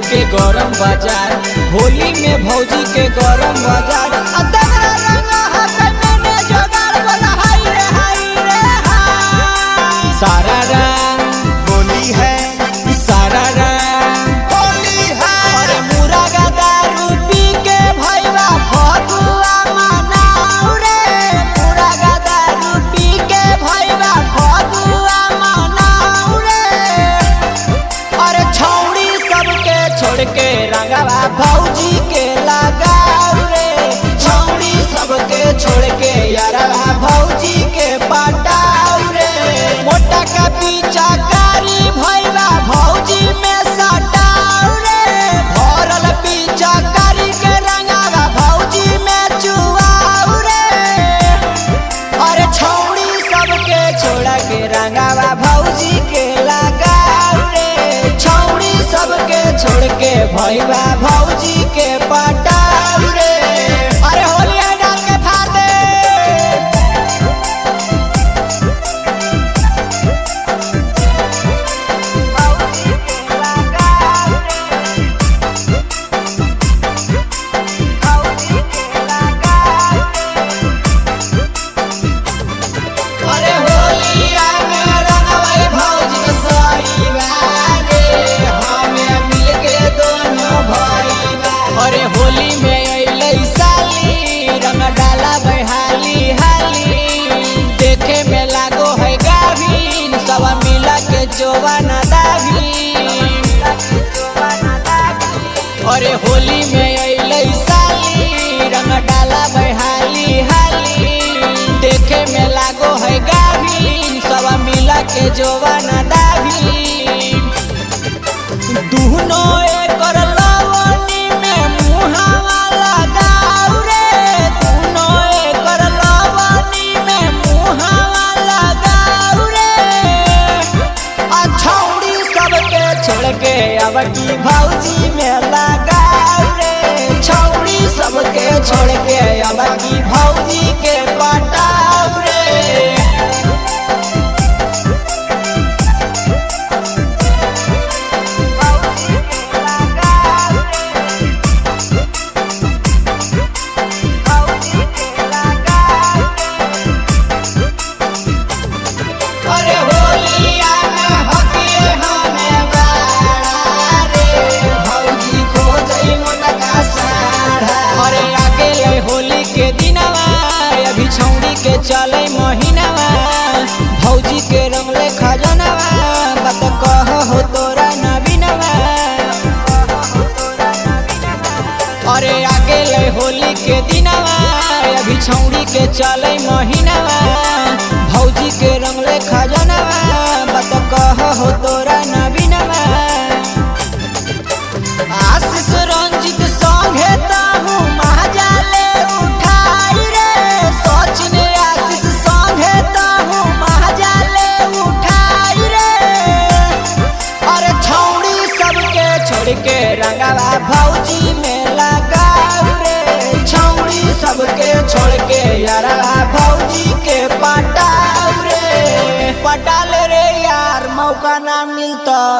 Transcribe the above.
के गरम बाजार, होली में भौजी के गरम बाजार। सारा रंग होली है, सारा रंग होली है। अरे मुरागा दारू पी के भैया फगुआ मनाऊ रे, मुरागा दारू पी के भैया फगुआ मनाऊ रे। अरे छौड़ी सबके छोड़ के रंगवा भौजी के लगाऊ रे, छौड़ी सबके छोड़ के यारवा भौजी के पटाऊ रे। मोटा का पीछा कारी भैया भौजी में सटाऊ रे, भरल पीछा कारी के रंगावा भौजी में चुआऊ रे। अरे छौड़ी सबके छोड़ा के रंगावा भौजी के लगाऊ रे, छौड़ी सबके छोड़ के भैया भौजी के पटाऊ रे। अरे होली डाल के फाड़ दे। अरे होलिया में रंगवाई भौजी के सईवा रे, हमें मिलके दोनों भईवा। अरे होली में अइलै साली, रंग डाला बहाली हाली, देखे में लागो है गाभिन, सब मिला के जोवाना दाभिन। अरे होली में अइलै साली, रंग डाला बहाली हाली, देखे में लागो है गाभिन, सब मिला के जोवाना दाभिन। दुनो एकर लवनी में मुहावा लगाऊ रे, दुनो एकर लवनी में मुहावा लगाऊ रे। छौड़ी सबके छोड़ के अब की भौजी में लगाऊ रे, छौड़ी सबके छोड़ के अब की भौजी के पटाऊ रे। अरे होलिया में हके हमें बाड़ा रे, भौजी खोजई मोटका साड़ा। अरे आगे ले होली के दिनवा, अभी छौड़ी के चले महीनावा, भौजी के रंगले खजनवा, बात कह हो तोरा नवीनवा। अरे आगे ले होली के दिनवा, अभी छौड़ी के चले महीनावा, भौजी के रंगले खजनवा, बात कह हो तोरा नवीनवा। आशीष रंजित संगे ताहू महाजाले उठाई रे, सचिन आशीष संगे ताहू महाजाले उठाई रे। अरे छौड़ी सबके छोड़ के रंगवा भौजी में लगाऊ रे, छौड़ी सबके छोड़ के यारवा भौजी के पटाऊ रे। पटा ले रे यार, मौका ना मिलता।